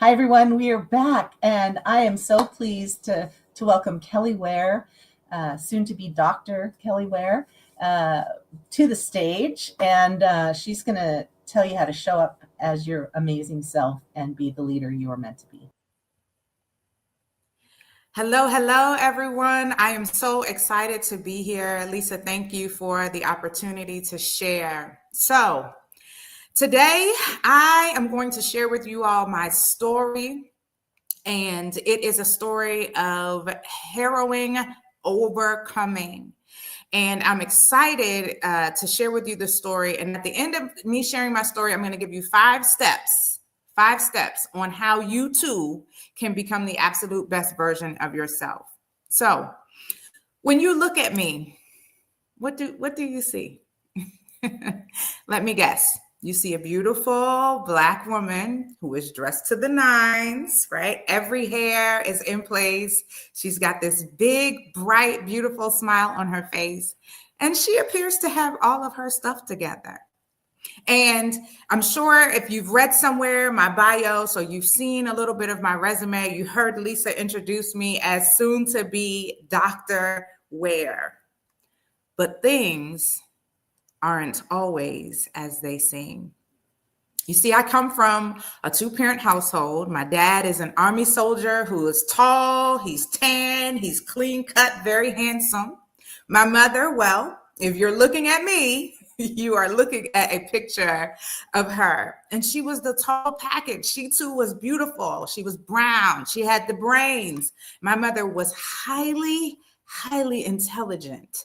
Hi, everyone. We are back, and I am so pleased to welcome Kelli Ware, soon to be Dr. Kelli Ware, uh, to the stage. And she's going to tell you how to show up as your amazing self and be the leader you are meant to be. Hello, everyone. I am so excited to be here. Lisa, thank you for the opportunity to share. So, today I am going to share with you all my story, and it is a story of harrowing overcoming. And I'm excited to share with you the story. And at the end of me sharing my story, I'm going to give you 5 steps on how you too can become the absolute best version of yourself. So when you look at me, what do you see? Let me guess. You see a beautiful Black woman who is dressed to the nines, right? Every hair is in place. She's got this big, bright, beautiful smile on her face. And she appears to have all of her stuff together. And I'm sure if you've read somewhere my bio, so you've seen a little bit of my resume, you heard Lisa introduce me as soon to be Dr. Ware. But things aren't always as they seem. You see, I come from a 2-parent household. My dad is an Army soldier who is tall, he's tan, he's clean cut, very handsome. My mother, well, if you're looking at me, you are looking at a picture of her. And she was the tall package. She too was beautiful. She was brown. She had the brains. My mother was highly, highly intelligent.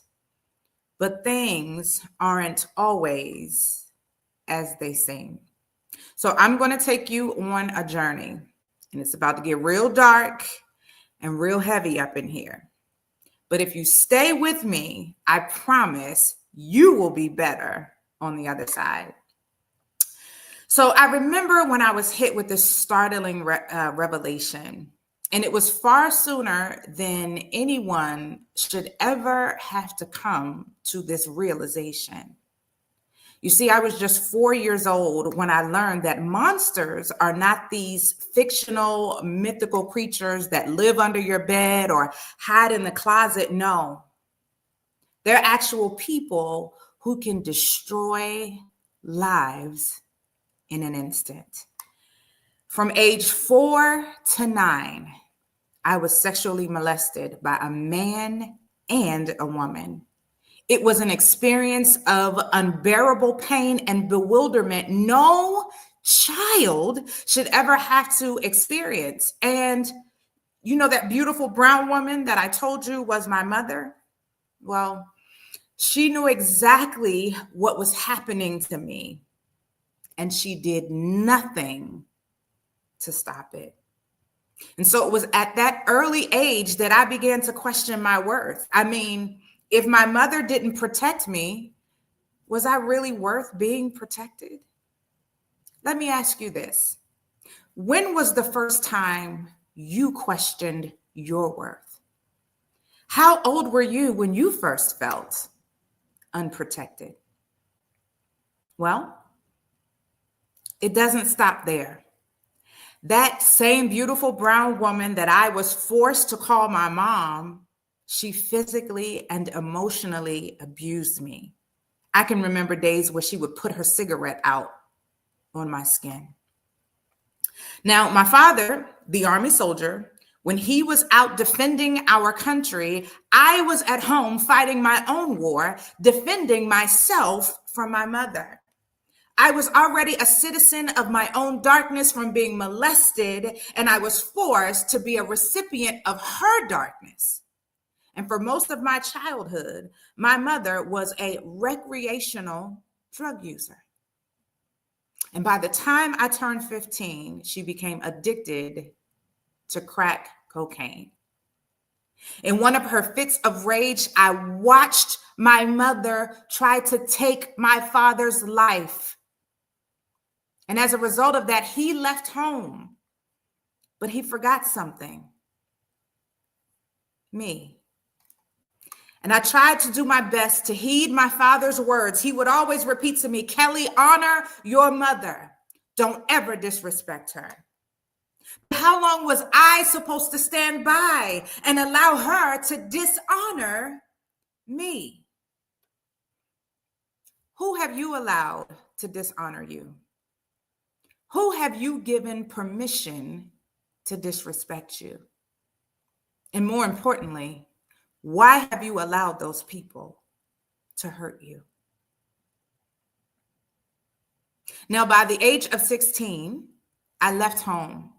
But things aren't always as they seem. So I'm going to take you on a journey, and it's about to get real dark and real heavy up in here. But if you stay with me, I promise you will be better on the other side. So I remember when I was hit with this startling revelation. And it was far sooner than anyone should ever have to come to this realization. You see, I was just 4 years old when I learned that monsters are not these fictional, mythical creatures that live under your bed or hide in the closet. No, they're actual people who can destroy lives in an instant. From age 4 to 9, I was sexually molested by a man and a woman. It was an experience of unbearable pain and bewilderment no child should ever have to experience. And you know that beautiful brown woman that I told you was my mother? Well, she knew exactly what was happening to me, and she did nothing to stop it. And so it was at that early age that I began to question my worth. I mean, if my mother didn't protect me, was I really worth being protected? Let me ask you this. When was the first time you questioned your worth? How old were you when you first felt unprotected? Well, it doesn't stop there. That same beautiful brown woman that I was forced to call my mom, she physically and emotionally abused me. I can remember days where she would put her cigarette out on my skin. Now, my father, the Army soldier, when he was out defending our country, I was at home fighting my own war, defending myself from my mother. I was already a citizen of my own darkness from being molested, and I was forced to be a recipient of her darkness. And for most of my childhood, my mother was a recreational drug user. And by the time I turned 15, she became addicted to crack cocaine. In one of her fits of rage, I watched my mother try to take my father's life. And as a result of that, he left home, but he forgot something. Me. And I tried to do my best to heed my father's words. He would always repeat to me, Kelli, honor your mother. Don't ever disrespect her. How long was I supposed to stand by and allow her to dishonor me? Who have you allowed to dishonor you? Who have you given permission to disrespect you? And more importantly, why have you allowed those people to hurt you? Now, by the age of 16, I left home.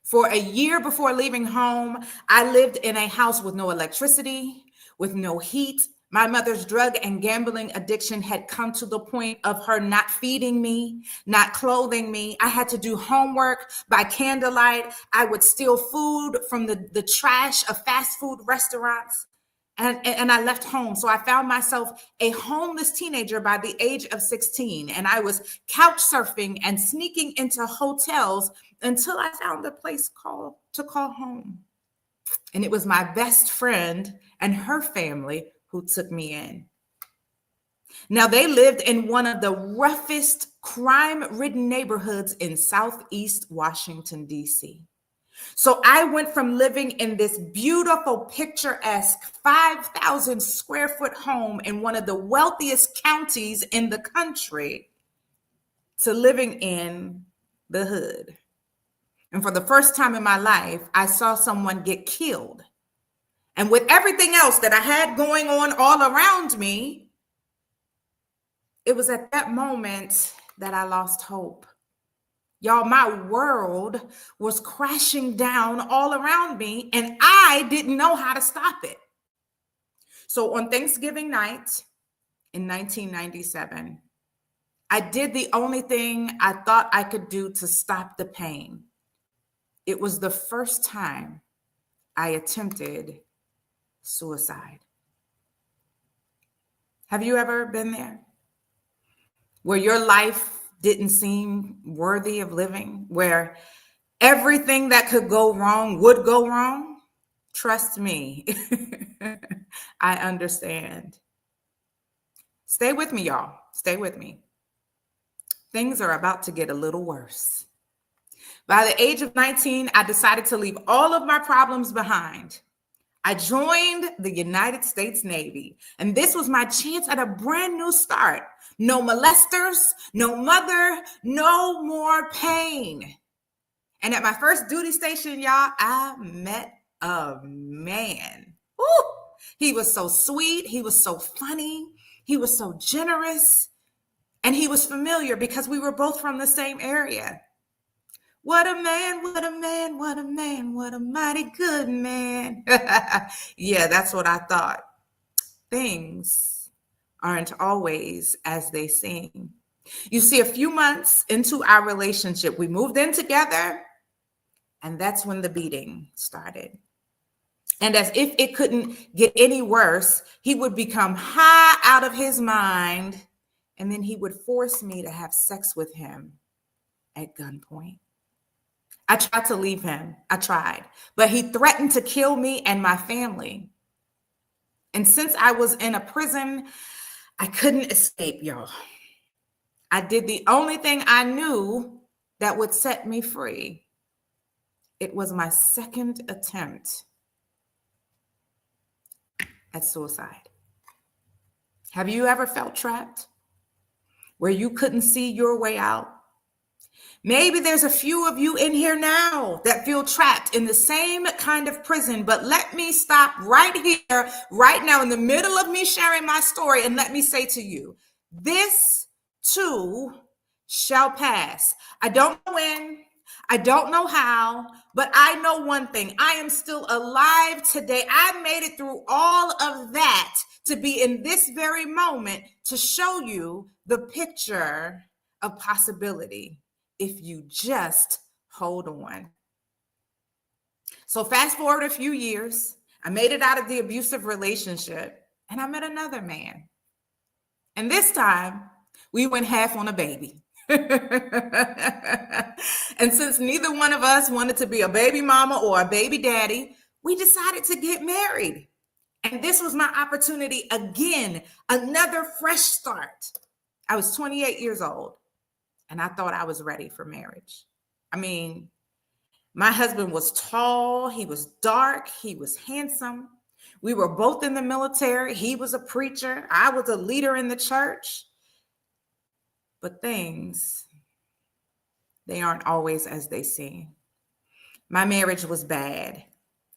For a year before leaving home, I lived in a house with no electricity, with no heat. My mother's drug and gambling addiction had come to the point of her not feeding me, not clothing me. I had to do homework by candlelight. I would steal food from the trash of fast food restaurants. And I left home. So I found myself a homeless teenager by the age of 16. And I was couch surfing and sneaking into hotels until I found a place to call home. And it was my best friend and her family who took me in. Now, they lived in one of the roughest crime-ridden neighborhoods in Southeast Washington, D.C. So I went from living in this beautiful, picturesque 5,000 square foot home in one of the wealthiest counties in the country to living in the hood. And for the first time in my life, I saw someone get killed. And with everything else that I had going on all around me, it was at that moment that I lost hope. Y'all, my world was crashing down all around me, and I didn't know how to stop it. So on Thanksgiving night in 1997, I did the only thing I thought I could do to stop the pain. It was the first time I attempted suicide. Have you ever been there? Where your life didn't seem worthy of living, where everything that could go wrong would go wrong? Trust me, I understand. Stay with me, y'all. Stay with me. Things are about to get a little worse. By the age of 19, I decided to leave all of my problems behind. I joined the United States Navy, and this was my chance at a brand new start. No molesters, no mother, no more pain. And at my first duty station, y'all, I met a man. Woo! He was so sweet. He was so funny. He was so generous. And he was familiar because we were both from the same area. What a man, what a man, what a man, what a mighty good man. Yeah, that's what I thought. Things aren't always as they seem. You see, a few months into our relationship, we moved in together, and that's when the beating started. And as if it couldn't get any worse, he would become high out of his mind, and then he would force me to have sex with him at gunpoint. I tried to leave him. I tried, but he threatened to kill me and my family. And since I was in a prison, I couldn't escape, y'all. I did the only thing I knew that would set me free. It was my second attempt at suicide. Have you ever felt trapped where you couldn't see your way out? Maybe there's a few of you in here now that feel trapped in the same kind of prison, but let me stop right here, right now, in the middle of me sharing my story, and let me say to you, this too shall pass. I don't know when, I don't know how, but I know one thing. I am still alive today. I made it through all of that to be in this very moment to show you the picture of possibility. If you just hold on. So fast forward a few years, I made it out of the abusive relationship and I met another man. And this time we went half on a baby. And since neither one of us wanted to be a baby mama or a baby daddy, we decided to get married. And this was my opportunity again, another fresh start. I was 28 years old. And I thought I was ready for marriage. I mean, My husband was tall, he was dark, he was handsome. We were both in the military. He was a preacher, I was a leader in the church. But things, they aren't always as they seem. My marriage was bad.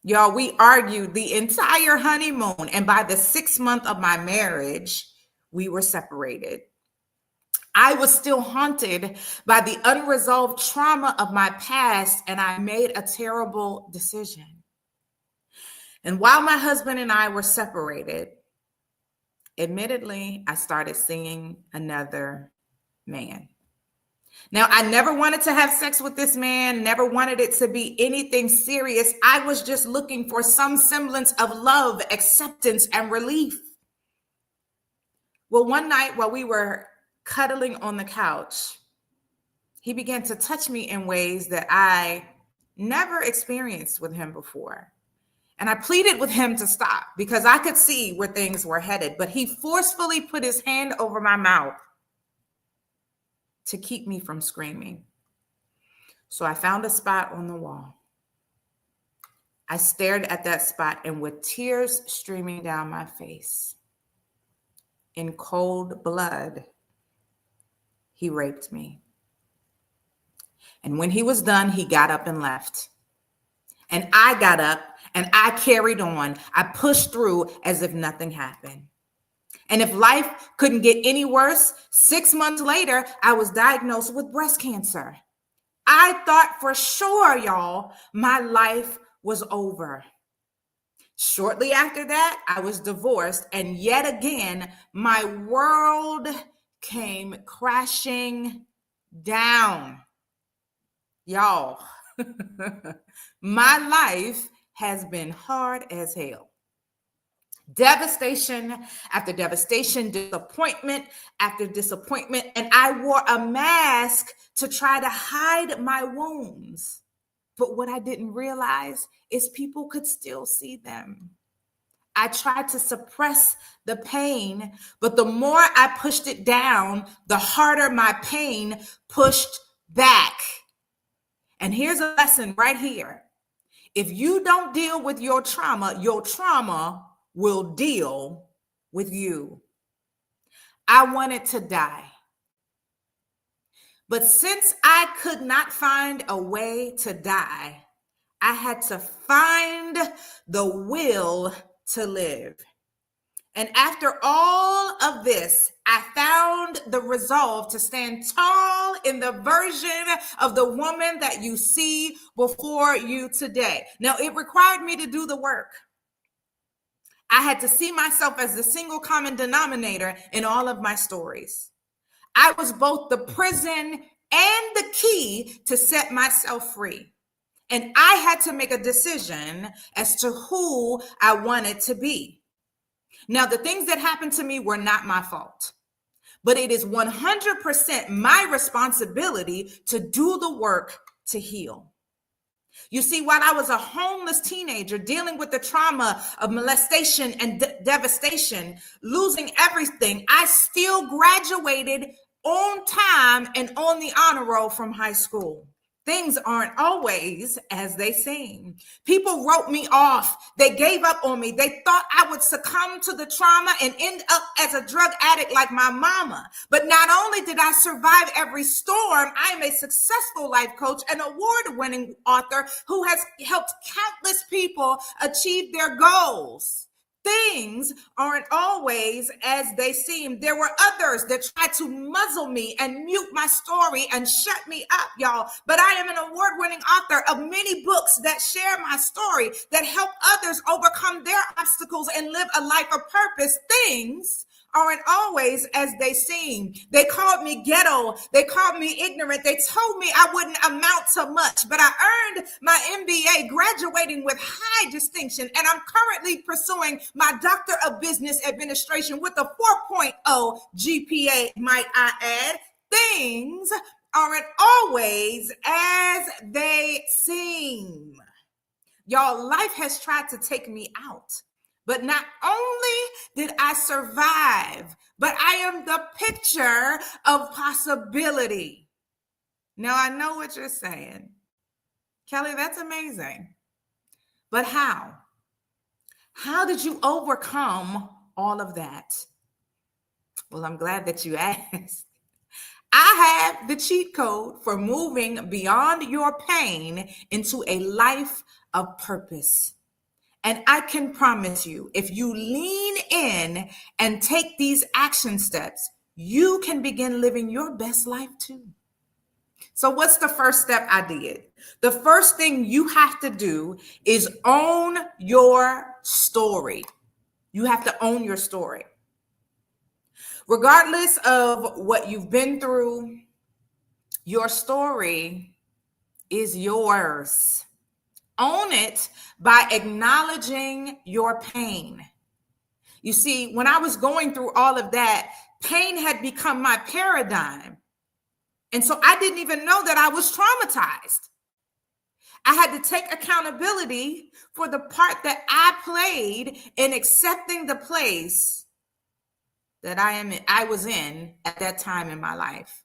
Y'all, we argued the entire honeymoon, and by the 6th month of my marriage, we were separated. I was still haunted by the unresolved trauma of my past, and I made a terrible decision. And while my husband and I were separated, admittedly, I started seeing another man. Now, I never wanted to have sex with this man, never wanted it to be anything serious. I was just looking for some semblance of love, acceptance, and relief. Well, one night while we were cuddling on the couch, he began to touch me in ways that I never experienced with him before. And I pleaded with him to stop because I could see where things were headed, but he forcefully put his hand over my mouth to keep me from screaming. So I found a spot on the wall. I stared at that spot, and with tears streaming down my face, in cold blood, he raped me. And when he was done, he got up and left. And I got up and I carried on. I pushed through as if nothing happened. And if life couldn't get any worse, 6 months later, I was diagnosed with breast cancer. I thought for sure, y'all, my life was over. Shortly after that, I was divorced, and yet again, my world came crashing down. Y'all, my life has been hard as hell. Devastation after devastation, disappointment after disappointment, and I wore a mask to try to hide my wounds. But what I didn't realize is people could still see them. I tried to suppress the pain, but the more I pushed it down, the harder my pain pushed back. And here's a lesson right here. If you don't deal with your trauma will deal with you. I wanted to die. But since I could not find a way to die, I had to find the will to live. And after all of this, I found the resolve to stand tall in the version of the woman that you see before you today. Now, it required me to do the work. I had to see myself as the single common denominator in all of my stories. I was both the prison and the key to set myself free. And I had to make a decision as to who I wanted to be. Now, the things that happened to me were not my fault, but it is 100% my responsibility to do the work to heal. You see, while I was a homeless teenager dealing with the trauma of molestation and devastation, losing everything, I still graduated on time and on the honor roll from high school. Things aren't always as they seem. People wrote me off. They gave up on me. They thought I would succumb to the trauma and end up as a drug addict like my mama. But not only did I survive every storm, I am a successful life coach, an award-winning author who has helped countless people achieve their goals. Things aren't always as they seem. There were others that tried to muzzle me and mute my story and shut me up, y'all. But I am an award-winning author of many books that share my story, that help others overcome their obstacles and live a life of purpose. Things aren't always as they seem. They called me ghetto. They called me ignorant. They told me I wouldn't amount to much, but I earned my MBA, graduating with high distinction, and I'm currently pursuing my Doctor of Business Administration with a 4.0 GPA, might I add. Things aren't always as they seem. Y'all, life has tried to take me out. But not only did I survive, but I am the picture of possibility. Now, I know what you're saying. Kelli, that's amazing. But how? How did you overcome all of that? Well, I'm glad that you asked. I have the cheat code for moving beyond your pain into a life of purpose. And I can promise you, if you lean in and take these action steps, you can begin living your best life too. So, what's the first step I did? The first thing you have to do is own your story. You have to own your story. Regardless of what you've been through, your story is yours. Own it by acknowledging your pain. You see, when I was going through all of that, pain had become my paradigm. And so I didn't even know that I was traumatized. I had to take accountability for the part that I played in accepting the place that I was in at that time in my life.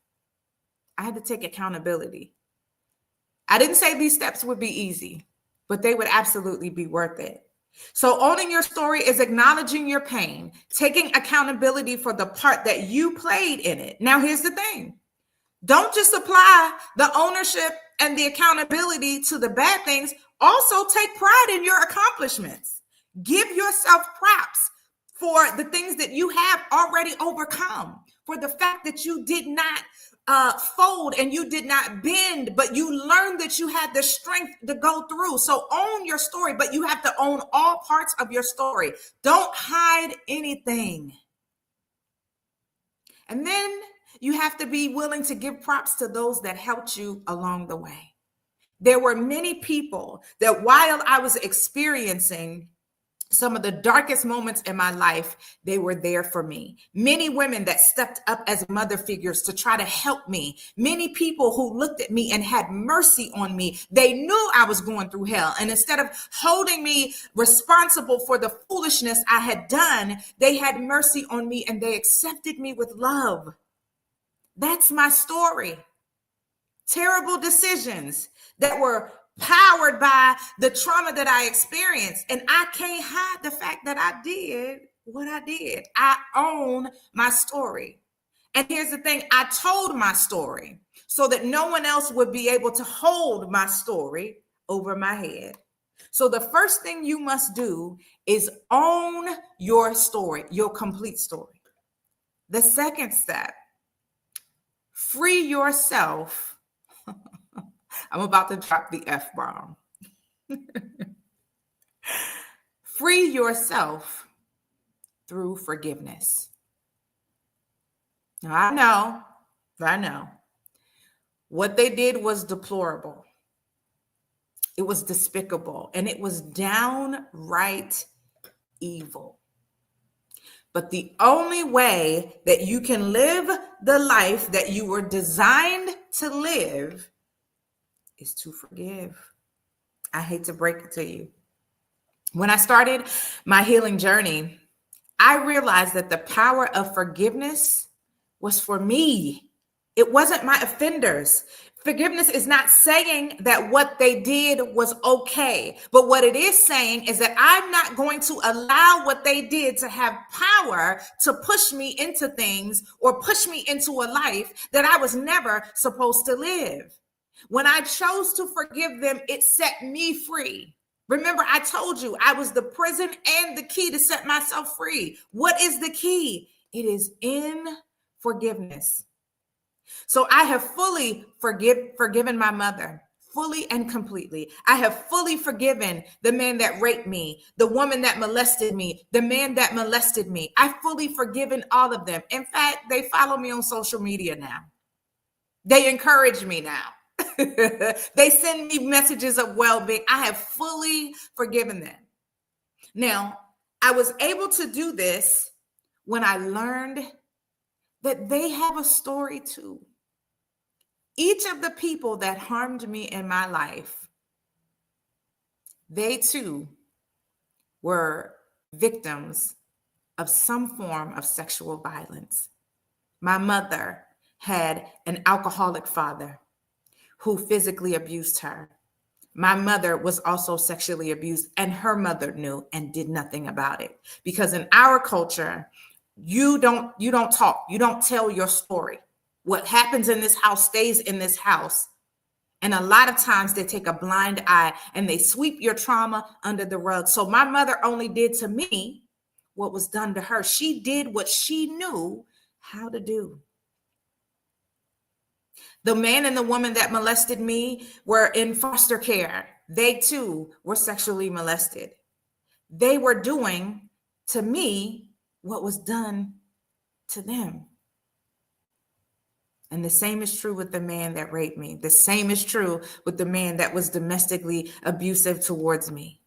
I had to take accountability. I didn't say these steps would be easy, but they would absolutely be worth it. So owning your story is acknowledging your pain, taking accountability for the part that you played in it. Now, here's the thing. Don't just apply the ownership and the accountability to the bad things. Also take pride in your accomplishments. Give yourself props for the things that you have already overcome, for the fact that you did not fold and you did not bend, but you learned that you had the strength to go through. So own your story, but you have to own all parts of your story. Don't hide anything. And then you have to be willing to give props to those that helped you along the way. There were many people that while I was experiencing some of the darkest moments in my life, they were there for me. Many women that stepped up as mother figures to try to help me. Many people who looked at me and had mercy on me. They knew I was going through hell. And instead of holding me responsible for the foolishness I had done, they had mercy on me and they accepted me with love. That's my story. Terrible decisions that were powered by the trauma that I experienced. And I can't hide the fact that I did what I did. I own my story. And here's the thing, I told my story so that no one else would be able to hold my story over my head. So the first thing you must do is own your story, your complete story. The second step, free yourself. I'm about to drop the F-bomb. Free yourself through forgiveness. Now, I know. What they did was deplorable. It was despicable, and it was downright evil. But the only way that you can live the life that you were designed to live is to forgive. I hate to break it to you. When I started my healing journey, I realized that the power of forgiveness was for me. It wasn't my offenders. Forgiveness is not saying that what they did was okay, but what it is saying is that I'm not going to allow what they did to have power to push me into things or push me into a life that I was never supposed to live. When I chose to forgive them, it set me free. Remember, I told you I was the prison and the key to set myself free. What is the key? It is in forgiveness. So I have fully forgiven my mother, fully and completely. I have fully forgiven the man that raped me, the woman that molested me, the man that molested me. I've fully forgiven all of them. In fact, they follow me on social media now. They encourage me now. They send me messages of well-being. I have fully forgiven them. Now, I was able to do this when I learned that they have a story too. Each of the people that harmed me in my life, they too were victims of some form of sexual violence. My mother had an alcoholic father who physically abused her. my mother was also sexually abused, and her mother knew and did nothing about it. Because in our culture, you don't talk, you don't tell your story. What happens in this house stays in this house. And a lot of times they take a blind eye and they sweep your trauma under the rug. So my mother only did to me what was done to her. She did what she knew how to do. The man and the woman that molested me were in foster care. They too were sexually molested. They were doing to me what was done to them. And the same is true with the man that raped me. The same is true with the man that was domestically abusive towards me.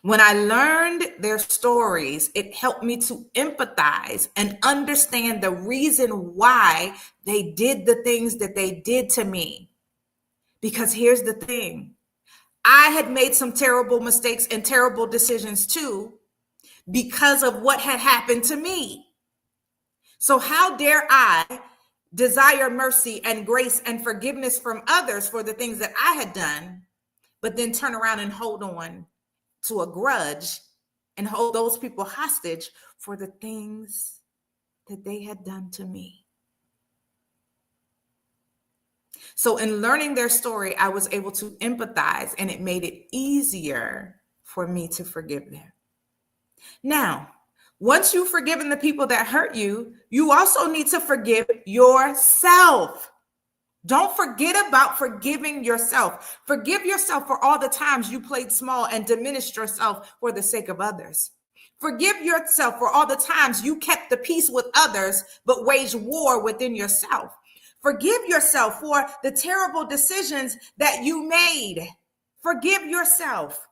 When I learned their stories, it helped me to empathize and understand the reason why they did the things that they did to me. Because here's the thing. I had made some terrible mistakes and terrible decisions too because of what had happened to me. So how dare I desire mercy and grace and forgiveness from others for the things that I had done, but then turn around and hold on to a grudge and hold those people hostage for the things that they had done to me. So in learning their story, I was able to empathize, and it made it easier for me to forgive them. Now, once you've forgiven the people that hurt you, you also need to forgive yourself. Don't forget about forgiving yourself. Forgive yourself for all the times you played small and diminished yourself for the sake of others. Forgive yourself for all the times you kept the peace with others, but waged war within yourself. Forgive yourself for the terrible decisions that you made. Forgive yourself.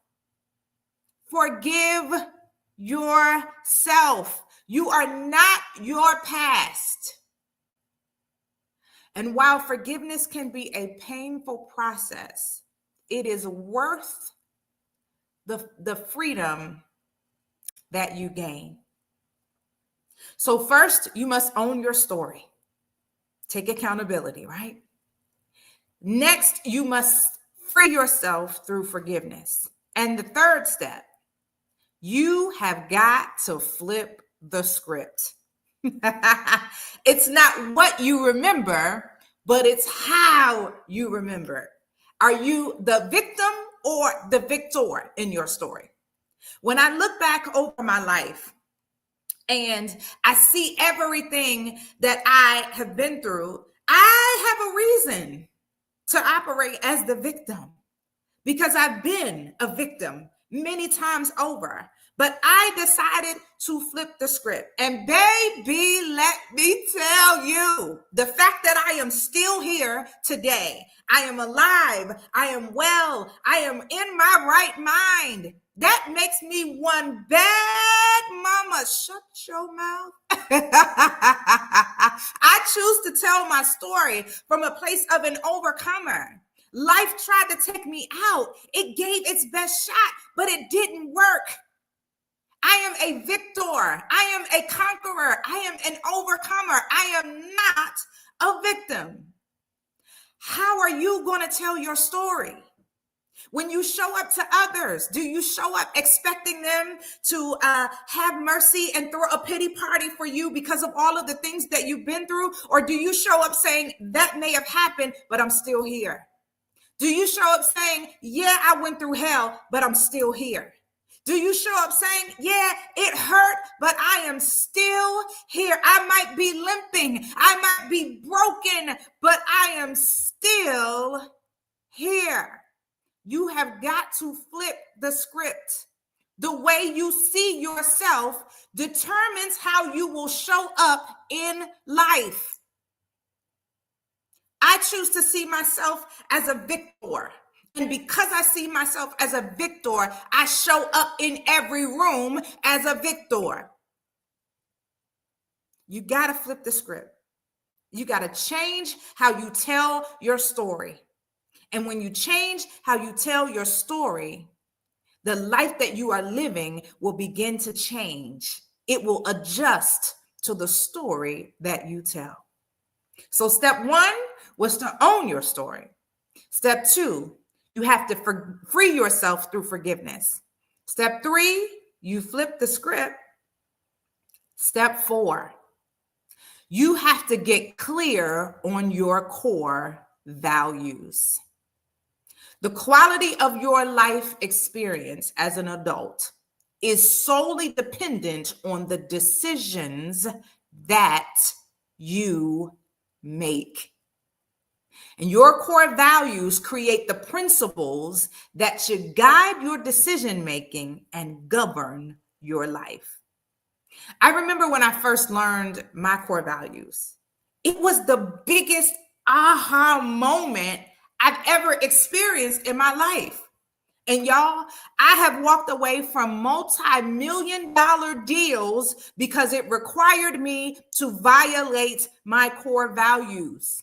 Forgive yourself. You are not your past. And while forgiveness can be a painful process, it is worth the freedom that you gain. So first, you must own your story. Take accountability, right? Next, you must free yourself through forgiveness. And the third step, you have got to flip the script. It's not what you remember, but it's how you remember. Are you the victim or the victor in your story? When I look back over my life and I see everything that I have been through, I have a reason to operate as the victim because I've been a victim many times over. But I decided to flip the script. And baby, let me tell you, the fact that I am still here today, I am alive, I am well, I am in my right mind. That makes me one bad mama. Shut your mouth. I choose to tell my story from a place of an overcomer. Life tried to take me out. It gave its best shot, but it didn't work. I am a victor. I am a conqueror. I am an overcomer. I am not a victim. How are you going to tell your story? When you show up to others, do you show up expecting them to have mercy and throw a pity party for you because of all of the things that you've been through? Or do you show up saying, that may have happened, but I'm still here? Do you show up saying, yeah, I went through hell, but I'm still here? Do you show up saying, yeah, it hurt, but I am still here? I might be limping, I might be broken, but I am still here. You have got to flip the script. The way you see yourself determines how you will show up in life. I choose to see myself as a victor. And because I see myself as a victor, I show up in every room as a victor. You got to flip the script. You got to change how you tell your story. And when you change how you tell your story, the life that you are living will begin to change. It will adjust to the story that you tell. So step one was to own your story. Step two, You have to free yourself through forgiveness. Step 3, you flip the script. Step 4, you have to get clear on your core values. The quality of your life experience as an adult is solely dependent on the decisions that you make. And your core values create the principles that should guide your decision making and govern your life. I remember when I first learned my core values, it was the biggest aha moment I've ever experienced in my life. And y'all, I have walked away from multi-million-dollar deals because it required me to violate my core values.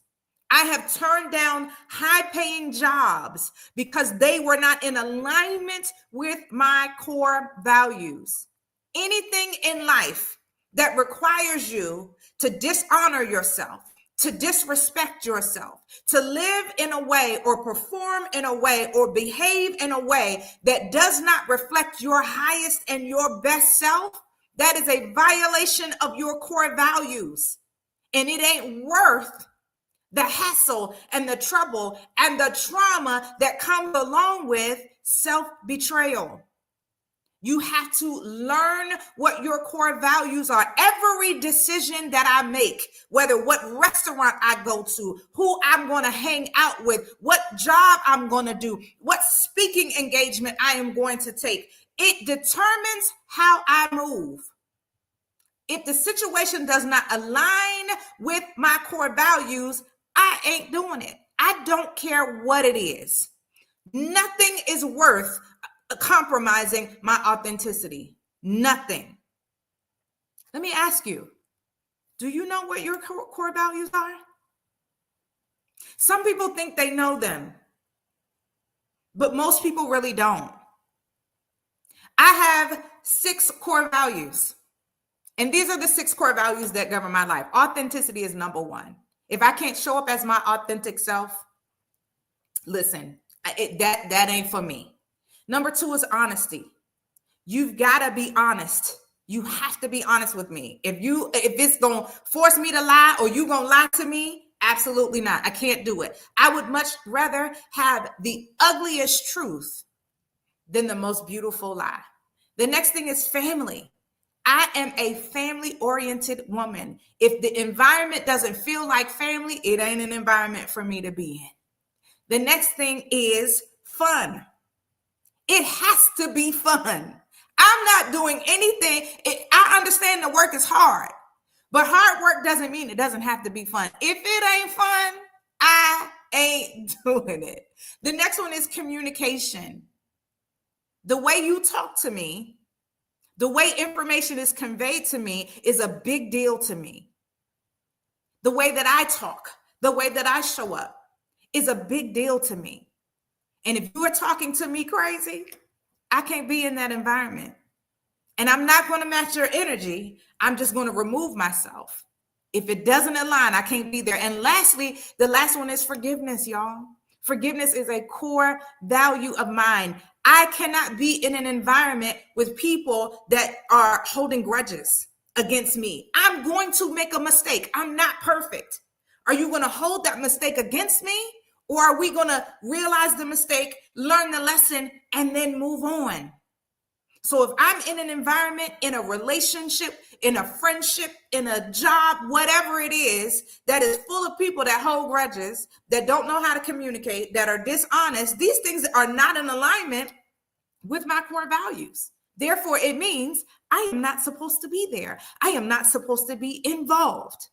I have turned down high-paying jobs because they were not in alignment with my core values. Anything in life that requires you to dishonor yourself, to disrespect yourself, to live in a way or perform in a way or behave in a way that does not reflect your highest and your best self, that is a violation of your core values. And it ain't worth the hassle and the trouble and the trauma that comes along with self-betrayal. You have to learn what your core values are. Every decision that I make, whether what restaurant I go to, who I'm going to hang out with, what job I'm going to do, what speaking engagement I am going to take, it determines how I move. If the situation does not align with my core values, I ain't doing it. I don't care what it is. Nothing is worth compromising my authenticity. Nothing. Let me ask you, do you know what your core values are? Some people think they know them, but most people really don't. I have 6 core values, and these are the 6 core values that govern my life. Authenticity is number 1. If I can't show up as my authentic self, listen, that ain't for me. Number 2 is honesty. You've got to be honest. You have to be honest with me. If it's going to force me to lie or you going to lie to me, absolutely not. I can't do it. I would much rather have the ugliest truth than the most beautiful lie. The next thing is family. I am a family-oriented woman. If the environment doesn't feel like family, it ain't an environment for me to be in. The next thing is fun. It has to be fun. I'm not doing anything. I understand the work is hard, but hard work doesn't mean it doesn't have to be fun. If it ain't fun, I ain't doing it. The next one is communication. The way you talk to me, the way information is conveyed to me is a big deal to me. The way that I talk, the way that I show up is a big deal to me. And if you are talking to me crazy, I can't be in that environment. And I'm not going to match your energy. I'm just going to remove myself. If it doesn't align, I can't be there. And lastly, the last one is forgiveness, y'all. Forgiveness is a core value of mine. I cannot be in an environment with people that are holding grudges against me. I'm going to make a mistake. I'm not perfect. Are you going to hold that mistake against me? Or are we going to realize the mistake, learn the lesson, and then move on? So if I'm in an environment, in a relationship, in a friendship, in a job, whatever it is, that is full of people that hold grudges, that don't know how to communicate, that are dishonest, these things are not in alignment with my core values. Therefore, it means I am not supposed to be there. I am not supposed to be involved.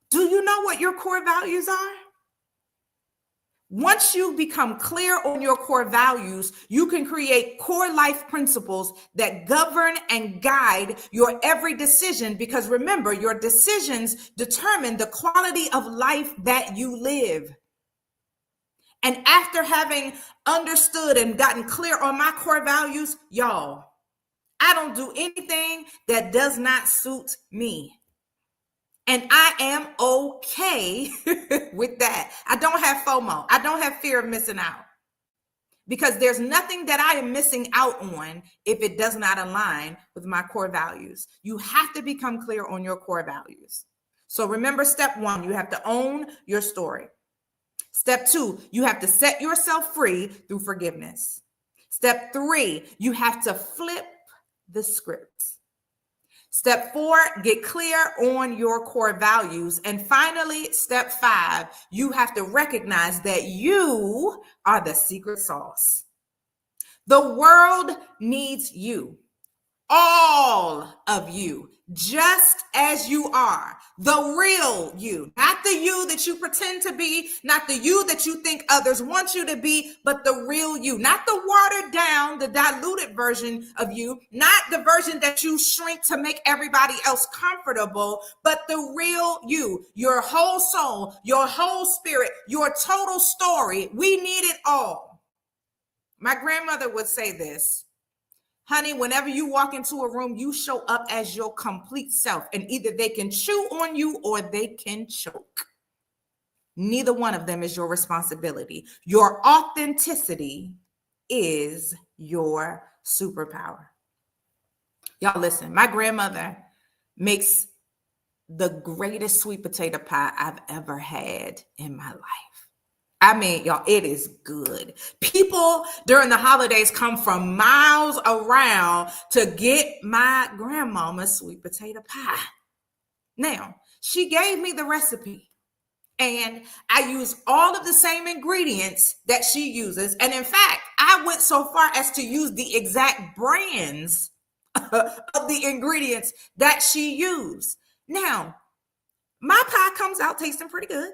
Do you know what your core values are? Once you become clear on your core values, you can create core life principles that govern and guide your every decision, because remember, your decisions determine the quality of life that you live. And after having understood and gotten clear on my core values, y'all, I don't do anything that does not suit me. And I am okay with that. I don't have FOMO. I don't have fear of missing out. because there's nothing that I am missing out on if it does not align with my core values. You have to become clear on your core values. So remember, step 1, you have to own your story. Step 2, you have to set yourself free through forgiveness. Step 3, you have to flip the script. Step 4, get clear on your core values. And finally, step 5, you have to recognize that you are the secret sauce. The world needs you, all of you, just as you are, the real you, not the you that you pretend to be, not the you that you think others want you to be, but the real you, not the watered down, the diluted version of you, not the version that you shrink to make everybody else comfortable, but the real you, your whole soul, your whole spirit, your total story. We need it all. My grandmother would say this: honey, whenever you walk into a room, you show up as your complete self, and either they can chew on you or they can choke. Neither one of them is your responsibility. Your authenticity is your superpower. Y'all listen, my grandmother makes the greatest sweet potato pie I've ever had in my life. I mean, y'all, it is good. People during the holidays come from miles around to get my grandmama's sweet potato pie. Now, she gave me the recipe, and I use all of the same ingredients that she uses. And in fact, I went so far as to use the exact brands of the ingredients that she used. Now, my pie comes out tasting pretty good,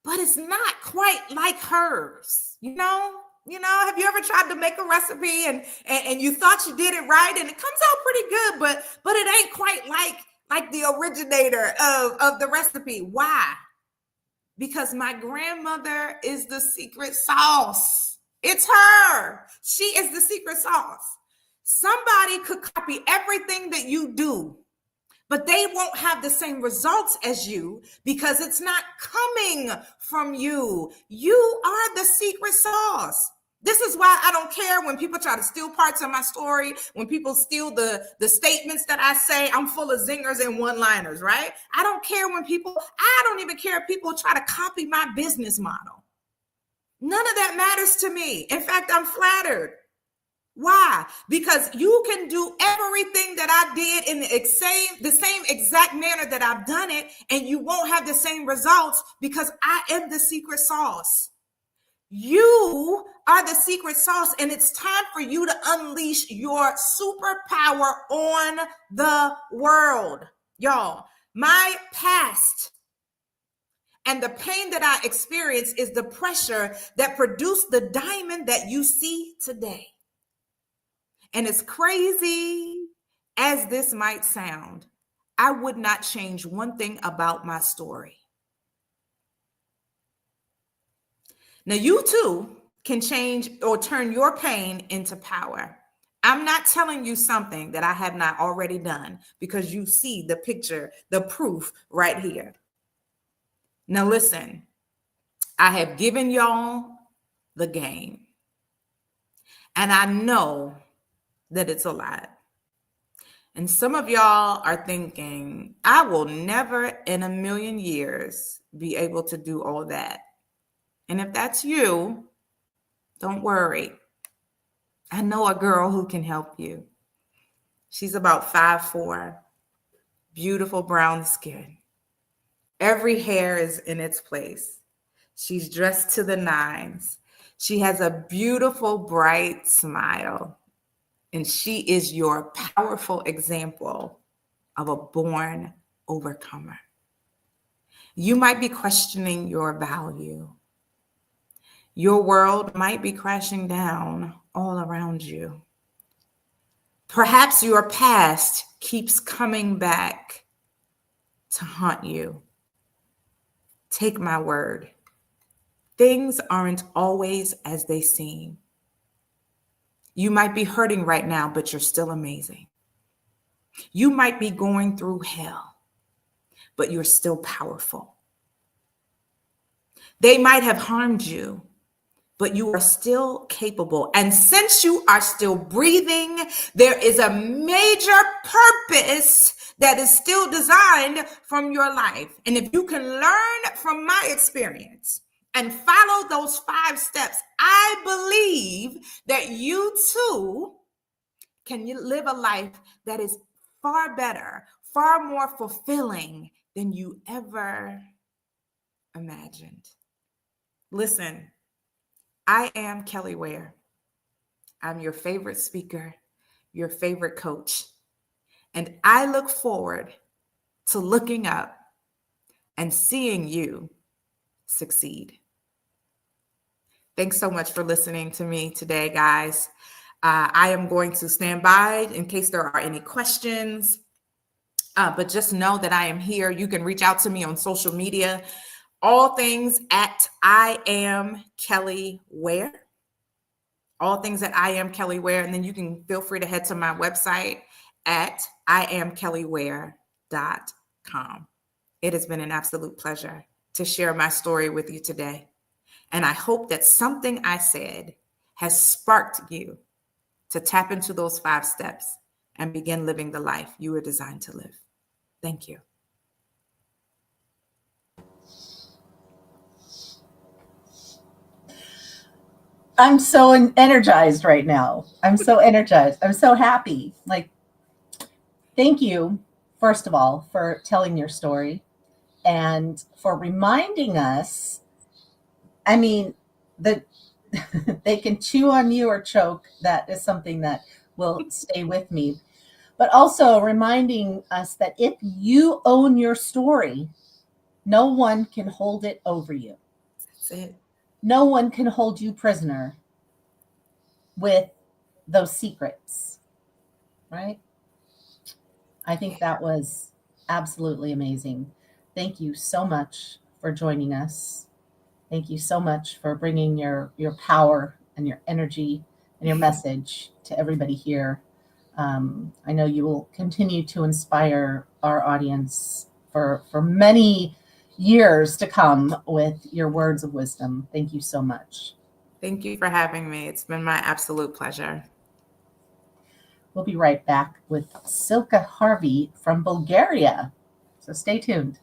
but it's not quite like hers. You know, have you ever tried to make a recipe and you thought you did it right and it comes out pretty good, but it ain't quite like the originator of the recipe. Why? Because my grandmother is the secret sauce. It's her. She is the secret sauce. Somebody could copy everything that you do, but they won't have the same results as you because it's not coming from you. You are the secret sauce. This is why I don't care when people try to steal parts of my story, when people steal the statements that I say. I'm full of zingers and one-liners, right? I don't even care if people try to copy my business model. None of that matters to me. In fact, I'm flattered. Why? Because you can do everything that I did in the same exact manner that I've done it, and you won't have the same results because I am the secret sauce. You are the secret sauce, and it's time for you to unleash your superpower on the world. Y'all, my past and the pain that I experienced is the pressure that produced the diamond that you see today. And as crazy as this might sound, I would not change one thing about my story. Now, you too can change or turn your pain into power. I'm not telling you something that I have not already done because you see the picture, the proof right here. Now, listen, I have given y'all the game, and I know that it's a lot. And some of y'all are thinking, I will never in a million years be able to do all that. And if that's you, don't worry. I know a girl who can help you. She's about 5'4", beautiful brown skin. Every hair is in its place. She's dressed to the nines. She has a beautiful, bright smile. And she is your powerful example of a born overcomer. You might be questioning your value. Your world might be crashing down all around you. Perhaps your past keeps coming back to haunt you. Take my word. Things aren't always as they seem. You might be hurting right now, but you're still amazing. You might be going through hell, but you're still powerful. They might have harmed you, but you are still capable. And since you are still breathing, there is a major purpose that is still designed from your life. And if you can learn from my experience and follow those 5 steps, I believe that you too can live a life that is far better, far more fulfilling than you ever imagined. Listen, I am Kelli Ware. I'm your favorite speaker, your favorite coach, and I look forward to looking up and seeing you succeed. Thanks so much for listening to me today, guys. I am going to stand by in case there are any questions, but just know that I am here. You can reach out to me on social media, all things at I am Kelli Ware. All things at I am Kelli Ware. And then you can feel free to head to my website at iamkelliware.com. It has been an absolute pleasure to share my story with you today. And I hope that something I said has sparked you to tap into those 5 steps and begin living the life you were designed to live. Thank you. I'm so energized right now. I'm so energized. I'm so happy. Like, thank you, first of all, for telling your story and for reminding us. I mean, that they can chew on you or choke. That is something that will stay with me. But also reminding us that if you own your story, no one can hold it over you. That's it. No one can hold you prisoner with those secrets, right? I think that was absolutely amazing. Thank you so much for joining us. Thank you so much for bringing your power and your energy and your message to everybody here. I know you will continue to inspire our audience for many years to come with your words of wisdom. Thank you so much. Thank you for having me. It's been my absolute pleasure. We'll be right back with Silka Harvey from Bulgaria. So stay tuned.